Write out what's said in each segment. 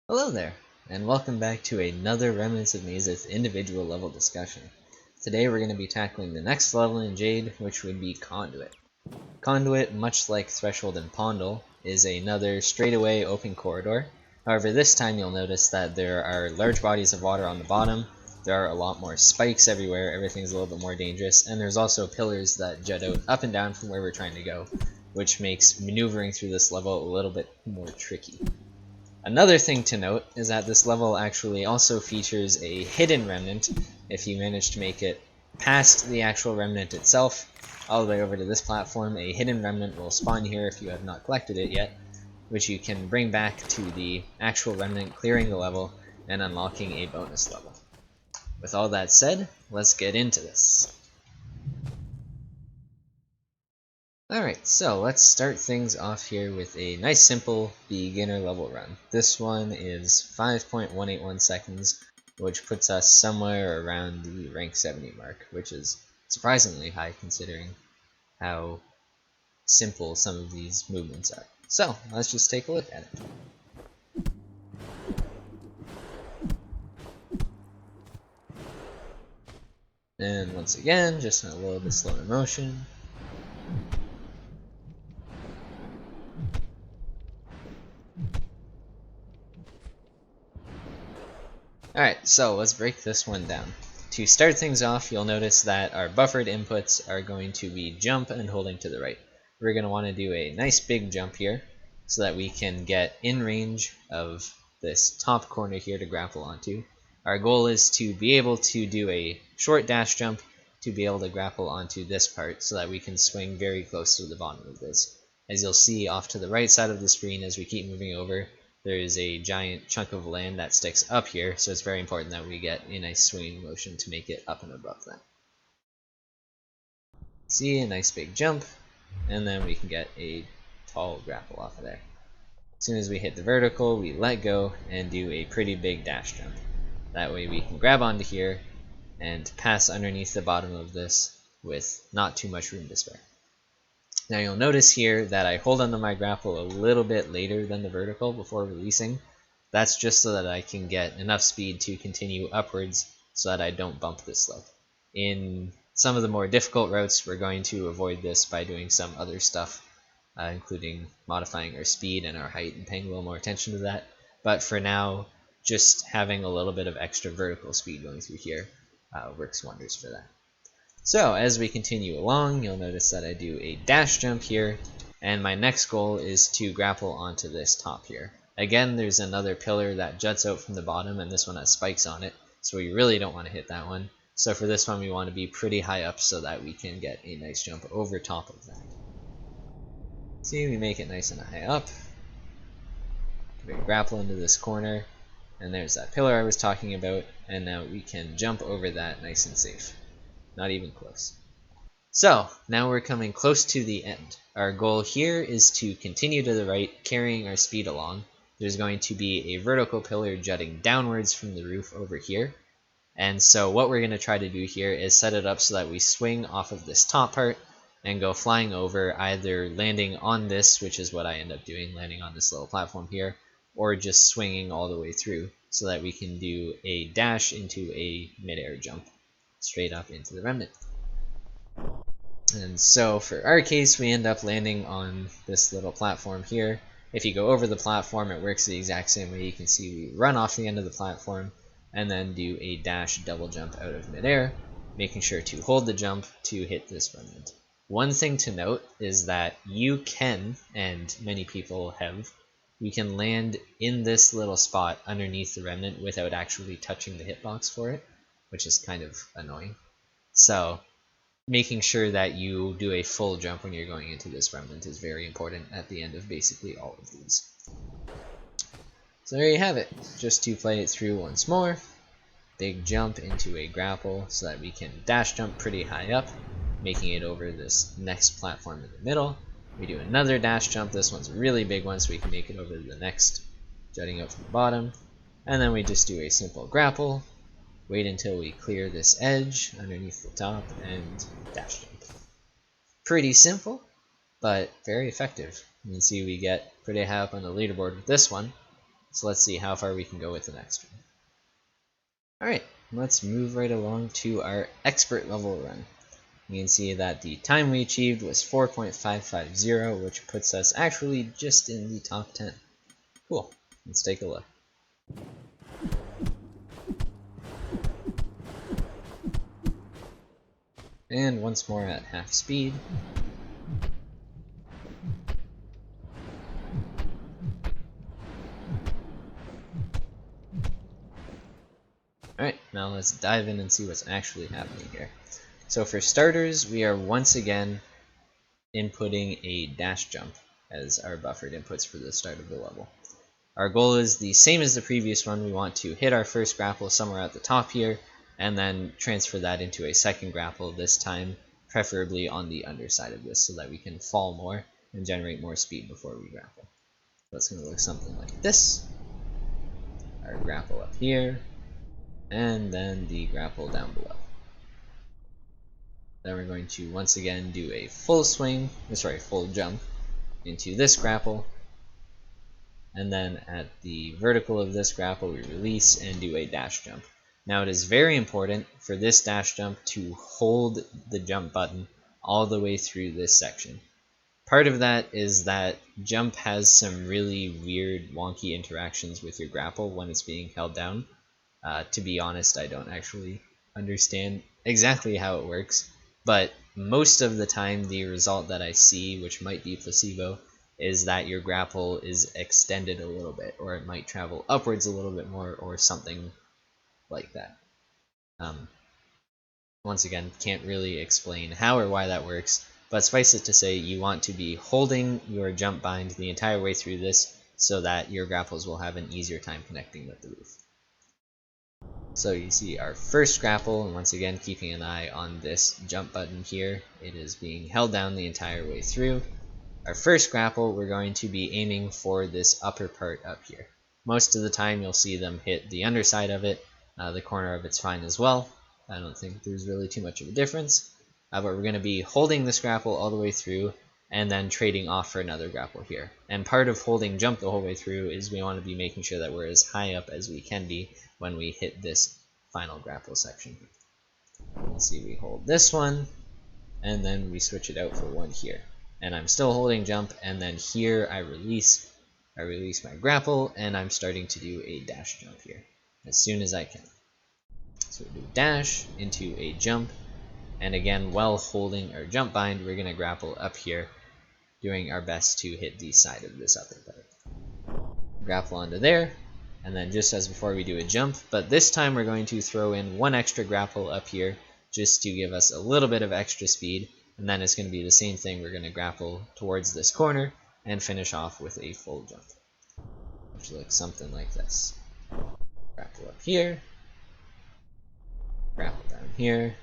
Hello there, and welcome back to another Remnants of Naezith individual level discussion. Today we're going to be tackling the next level in Jade, which would be Conduit. Conduit, much like Threshold and Pondal, is another straightaway open corridor. However, this time you'll notice that there are large bodies of water on the bottom, there are a lot more spikes everywhere, everything's a little bit more dangerous, and there's also pillars that jut out up and down from where we're trying to go, which makes maneuvering through this level a little bit more tricky. Another thing to note is that this level actually also features a hidden remnant. If you manage to make it past the actual remnant itself, all the way over to this platform, a hidden remnant will spawn here if you have not collected it yet, which you can bring back to the actual remnant, clearing the level and unlocking a bonus level. With all that said, let's get into this. Alright, so let's start things off here with a nice simple beginner level run. This one is 5.181 seconds, which puts us somewhere around the rank 70 mark, which is surprisingly high considering how simple some of these movements are. So, let's just take a look at it. And once again, just in a little bit slower motion. Alright, so let's break this one down. To start things off, you'll notice that our buffered inputs are going to be jump and holding to the right. We're going to want to do a nice big jump here so that we can get in range of this top corner here to grapple onto. Our goal is to be able to do a short dash jump to be able to grapple onto this part so that we can swing very close to the bottom of this. As you'll see off to the right side of the screen as we keep moving over, there is a giant chunk of land that sticks up here, so it's very important that we get a nice swinging motion to make it up and above that. See, a nice big jump, and then we can get a tall grapple off of there. As soon as we hit the vertical, we let go and do a pretty big dash jump. That way we can grab onto here and pass underneath the bottom of this with not too much room to spare. Now you'll notice here that I hold onto my grapple a little bit later than the vertical before releasing. That's just so that I can get enough speed to continue upwards so that I don't bump this slope. In some of the more difficult routes, we're going to avoid this by doing some other stuff, including modifying our speed and our height and paying a little more attention to that. But for now, just having a little bit of extra vertical speed going through here works wonders for that. So as we continue along, you'll notice that I do a dash jump here, and my next goal is to grapple onto this top here. Again, there's another pillar that juts out from the bottom, and this one has spikes on it, so we really don't want to hit that one. So for this one, we want to be pretty high up so that we can get a nice jump over top of that. See, we make it nice and high up. We grapple into this corner, and there's that pillar I was talking about, and now we can jump over that nice and safe. Not even close. So, now we're coming close to the end. Our goal here is to continue to the right, carrying our speed along. There's going to be a vertical pillar jutting downwards from the roof over here. And so what we're going to try to do here is set it up so that we swing off of this top part and go flying over, either landing on this, which is what I end up doing, landing on this little platform here, or just swinging all the way through so that we can do a dash into a mid-air jump straight up into the remnant. And so for our case, we end up landing on this little platform here. If you go over the platform, it works the exact same way. You can see we run off the end of the platform and then do a dash double jump out of midair, making sure to hold the jump to hit this remnant. One thing to note is that you can, and many people have, you can land in this little spot underneath the remnant without actually touching the hitbox for it, which is kind of annoying. So making sure that you do a full jump when you're going into this remnant is very important at the end of basically all of these. So there you have it. Just to play it through once more. Big jump into a grapple so that we can dash jump pretty high up, making it over this next platform in the middle. We do another dash jump. This one's a really big one so we can make it over to the next, jutting out from the bottom. And then we just do a simple grapple, wait until we clear this edge underneath the top, and dash jump. Pretty simple, but very effective. You can see we get pretty high up on the leaderboard with this one. So let's see how far we can go with the next one. Alright, let's move right along to our expert level run. You can see that the time we achieved was 4.550, which puts us actually just in the top 10. Cool, let's take a look. And once more at half speed. Alright, now let's dive in and see what's actually happening here. So for starters, we are once again inputting a dash jump as our buffered inputs for the start of the level. Our goal is the same as the previous one. We want to hit our first grapple somewhere at the top here, and then transfer that into a second grapple, this time preferably on the underside of this, so that we can fall more and generate more speed before we grapple. So it's going to look something like this. Our grapple up here, and then the grapple down below. Then we're going to once again do a full jump into this grapple, and then at the vertical of this grapple we release and do a dash jump. Now it is very important for this dash jump to hold the jump button all the way through this section. Part of that is that jump has some really weird wonky interactions with your grapple when it's being held down. To be honest, I don't actually understand exactly how it works, but most of the time the result that I see, which might be placebo, is that your grapple is extended a little bit, or it might travel upwards a little bit more, or something like that. Once again, can't really explain how or why that works, but suffice it to say you want to be holding your jump bind the entire way through this so that your grapples will have an easier time connecting with the roof. So you see our first grapple, and once again keeping an eye on this jump button here, it is being held down the entire way through. Our first grapple, we're going to be aiming for this upper part up here. Most of the time you'll see them hit the underside of it, the corner of it's fine as well. I don't think there's really too much of a difference, but we're going to be holding this grapple all the way through and then trading off for another grapple here. And part of holding jump the whole way through is we want to be making sure that we're as high up as we can be when we hit this final grapple section. You see we hold this one, and then we switch it out for one here. And I'm still holding jump, and then here I release my grapple, and I'm starting to do a dash jump here as soon as I can. So we do dash into a jump, and again, while holding our jump bind, we're going to grapple up here, doing our best to hit the side of this upper part. Grapple onto there, and then just as before we do a jump, but this time we're going to throw in one extra grapple up here just to give us a little bit of extra speed, and then it's going to be the same thing. We're going to grapple towards this corner and finish off with a full jump, which looks something like this. Grapple up here, grapple down here,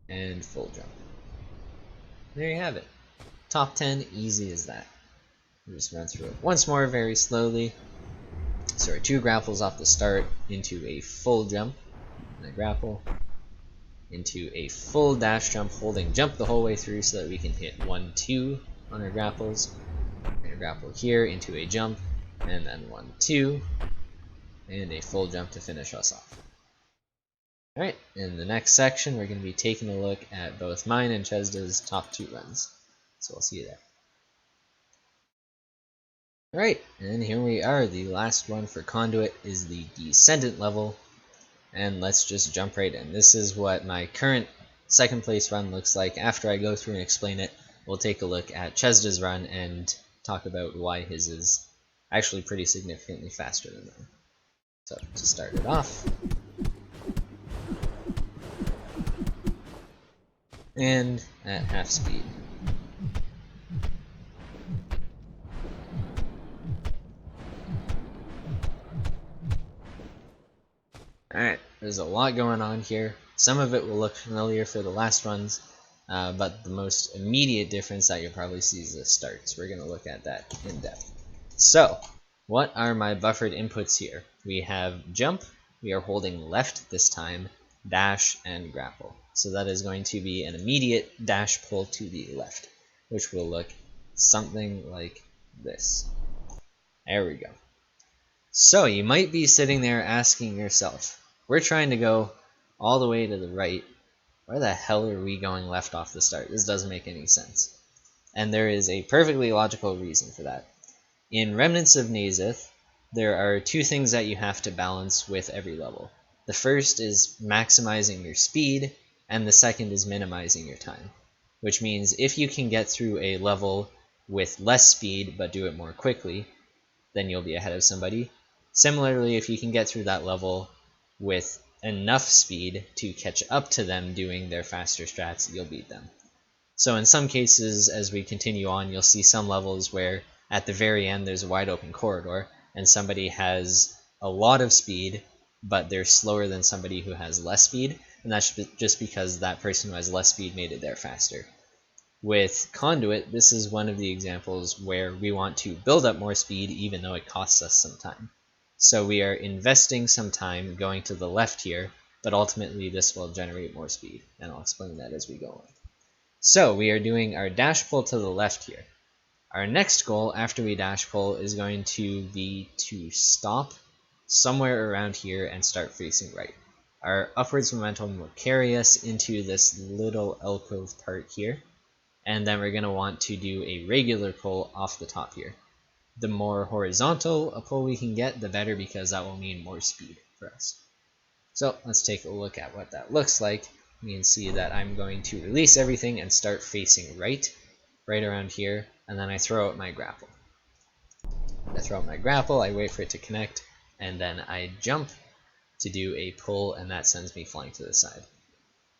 and full jump. There you have it. Top 10, easy as that. We'll just run through it once more very slowly. So our two grapples off the start into a full jump, and a grapple, into a full dash jump, holding jump the whole way through so that we can hit 1, 2 on our grapples. We're going to grapple here into a jump, and then 1, 2, and a full jump to finish us off. Alright, in the next section we're going to be taking a look at both mine and Chesda's top 2 runs. So we'll see you there. Alright, and here we are. The last one for Conduit is the Descendant level, and let's just jump right in. This is what my current second place run looks like. After I go through and explain it, we'll take a look at Chesda's run and talk about why his is actually pretty significantly faster than mine. So to start it off, and at half speed. Alright, there's a lot going on here. Some of it will look familiar for the last runs, but the most immediate difference that you'll probably see is the starts. We're going to look at that in depth. So, what are my buffered inputs here? We have jump, we are holding left this time, dash, and grapple. So that is going to be an immediate dash pull to the left, which will look something like this. There we go. So you might be sitting there asking yourself, we're trying to go all the way to the right. Why the hell are we going left off the start? This doesn't make any sense. And there is a perfectly logical reason for that. In Remnants of Naezith, there are two things that you have to balance with every level. The first is maximizing your speed, and the second is minimizing your time. Which means if you can get through a level with less speed but do it more quickly, then you'll be ahead of somebody. Similarly, if you can get through that level with enough speed to catch up to them doing their faster strats, you'll beat them. So in some cases, as we continue on, you'll see some levels where at the very end there's a wide open corridor and somebody has a lot of speed, but they're slower than somebody who has less speed, and that's just because that person who has less speed made it there faster. With Conduit, this is one of the examples where we want to build up more speed even though it costs us some time. So we are investing some time going to the left here, but ultimately this will generate more speed, and I'll explain that as we go on. So we are doing our dash pull to the left here. Our next goal after we dash pull is going to be to stop somewhere around here and start facing right. Our upwards momentum will carry us into this little alcove part here, and then we're going to want to do a regular pull off the top here. The more horizontal a pull we can get, the better, because that will mean more speed for us. So let's take a look at what that looks like. You can see that I'm going to release everything and start facing right around here, and then I throw out my grapple. I throw out my grapple, I wait for it to connect, and then I jump to do a pull, and that sends me flying to the side.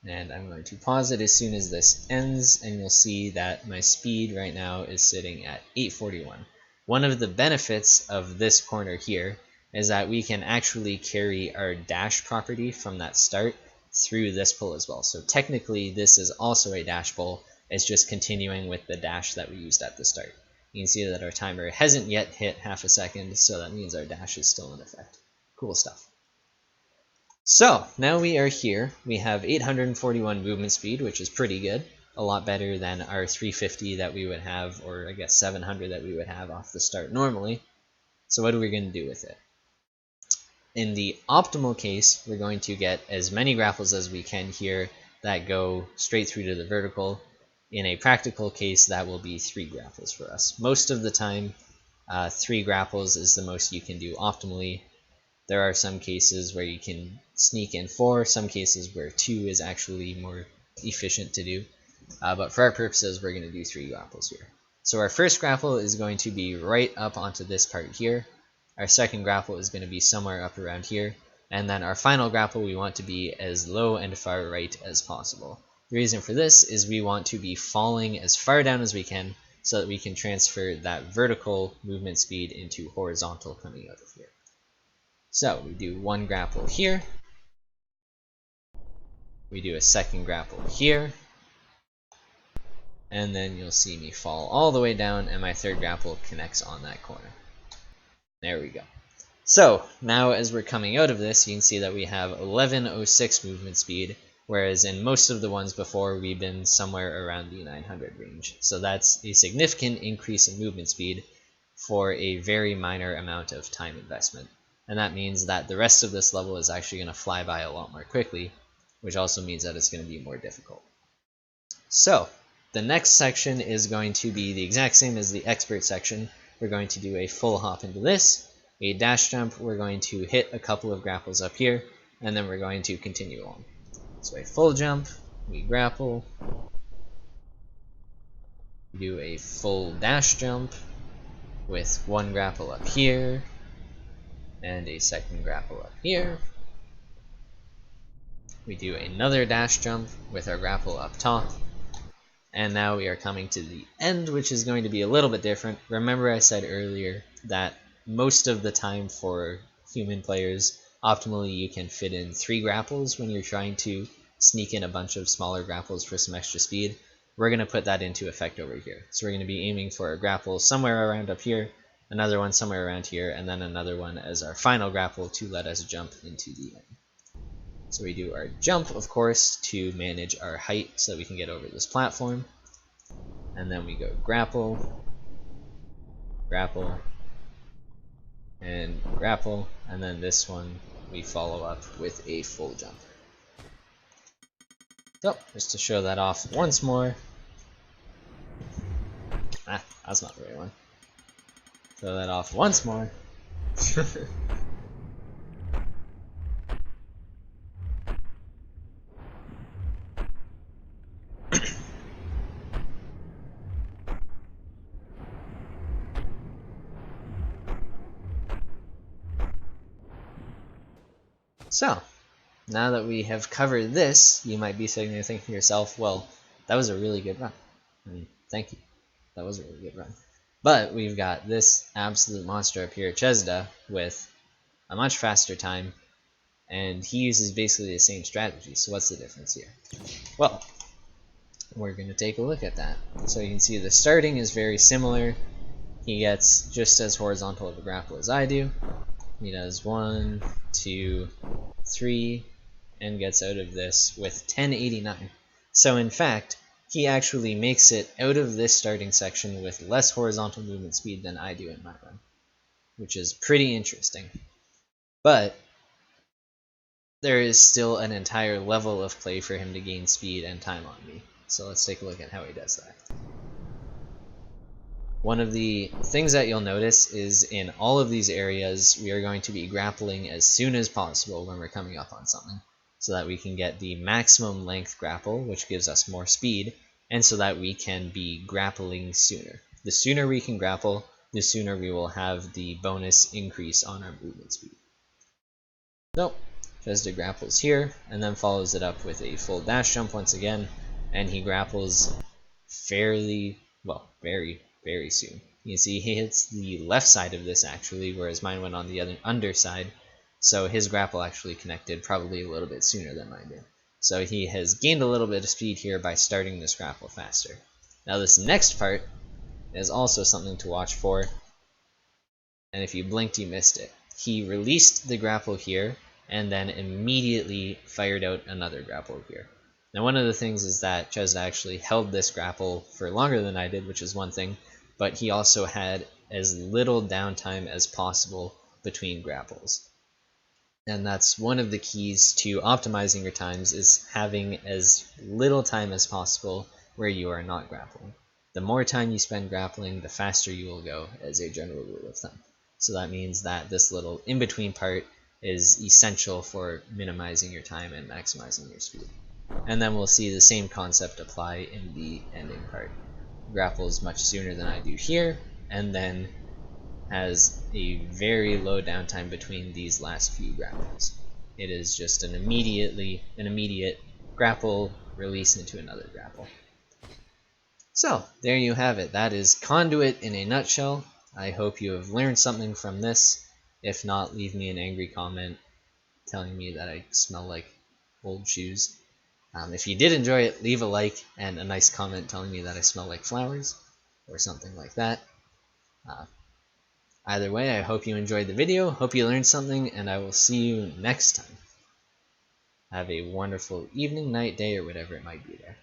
And I'm going to pause it as soon as this ends, and you'll see that my speed right now is sitting at 841. One of the benefits of this corner here is that we can actually carry our dash property from that start through this pull as well. So technically this is also a dash pull, it's just continuing with the dash that we used at the start. You can see that our timer hasn't yet hit half a second, so that means our dash is still in effect. Cool stuff. So now we are here. We have 841 movement speed, which is pretty good. A lot better than our 350 that we would have, or I guess 700 that we would have off the start normally. So what are we going to do with it? In the optimal case, we're going to get as many grapples as we can here that go straight through to the vertical. In a practical case, that will be 3 grapples for us. Most of the time, 3 grapples is the most you can do optimally. There are some cases where you can sneak in 4, some cases where 2 is actually more efficient to do. But for our purposes, we're going to do 3 grapples here. So our first grapple is going to be right up onto this part here. Our second grapple is going to be somewhere up around here. And then our final grapple, we want to be as low and far right as possible. The reason for this is we want to be falling as far down as we can so that we can transfer that vertical movement speed into horizontal coming out of here. So we do 1 grapple here. We do a second grapple here. And then you'll see me fall all the way down, and my third grapple connects on that corner. There we go. So now as we're coming out of this, you can see that we have 1106 movement speed, whereas in most of the ones before we've been somewhere around the 900 range. So that's a significant increase in movement speed for a very minor amount of time investment. And that means that the rest of this level is actually going to fly by a lot more quickly, which also means that it's going to be more difficult. So the next section is going to be the exact same as the expert section. We're going to do a full hop into this, a dash jump, we're going to hit a couple of grapples up here, and then we're going to continue on. So a full jump, we grapple, do a full dash jump with 1 grapple up here, and a second grapple up here. We do another dash jump with our grapple up top. And now we are coming to the end, which is going to be a little bit different. Remember I said earlier that most of the time for human players, optimally you can fit in 3 grapples when you're trying to sneak in a bunch of smaller grapples for some extra speed. We're going to put that into effect over here. So we're going to be aiming for a grapple somewhere around up here, another one somewhere around here, and then another one as our final grapple to let us jump into the end. So we do our jump, of course, to manage our height so that we can get over this platform. And then we go grapple, grapple, and grapple, and then this one we follow up with a full jump. So, just to show that off once more. That's not the right one. Show that off once more. So, now that we have covered this, you might be sitting there thinking to yourself, well, that was a really good run. I mean, thank you. That was a really good run. But we've got this absolute monster up here, Chesda, with a much faster time, and he uses basically the same strategy. So what's the difference here? Well, we're going to take a look at that. So you can see the starting is very similar. He gets just as horizontal of a grapple as I do. He does 1, 2, 3, and gets out of this with 1089. So in fact, he actually makes it out of this starting section with less horizontal movement speed than I do in my run, which is pretty interesting. But there is still an entire level of play for him to gain speed and time on me. So let's take a look at how he does that. One of the things that you'll notice is in all of these areas, we are going to be grappling as soon as possible when we're coming up on something, so that we can get the maximum length grapple, which gives us more speed, and so that we can be grappling sooner. The sooner we can grapple, the sooner we will have the bonus increase on our movement speed. So, Chesda grapples here, and then follows it up with a full dash jump once again, and he grapples fairly, well, very soon. You see he hits the left side of this actually, whereas mine went on the other underside, so his grapple actually connected probably a little bit sooner than mine did. So he has gained a little bit of speed here by starting this grapple faster. Now this next part is also something to watch for, and if you blinked you missed it. He released the grapple here, and then immediately fired out another grapple here. Now one of the things is that Chesda actually held this grapple for longer than I did, which is one thing, but he also had as little downtime as possible between grapples. And that's one of the keys to optimizing your times, is having as little time as possible where you are not grappling. The more time you spend grappling, the faster you will go, as a general rule of thumb. So that means that this little in-between part is essential for minimizing your time and maximizing your speed. And then we'll see the same concept apply in the ending part. Grapples much sooner than I do here, and then has a very low downtime between these last few grapples. It is just an immediate grapple release into another grapple. So there you have it. That is Conduit in a nutshell. I hope you have learned something from this. If not, leave me an angry comment telling me that I smell like old shoes. If you did enjoy it, leave a like and a nice comment telling me that I smell like flowers or something like that. Either way, I hope you enjoyed the video, hope you learned something, and I will see you next time. Have a wonderful evening, night, day, or whatever it might be there.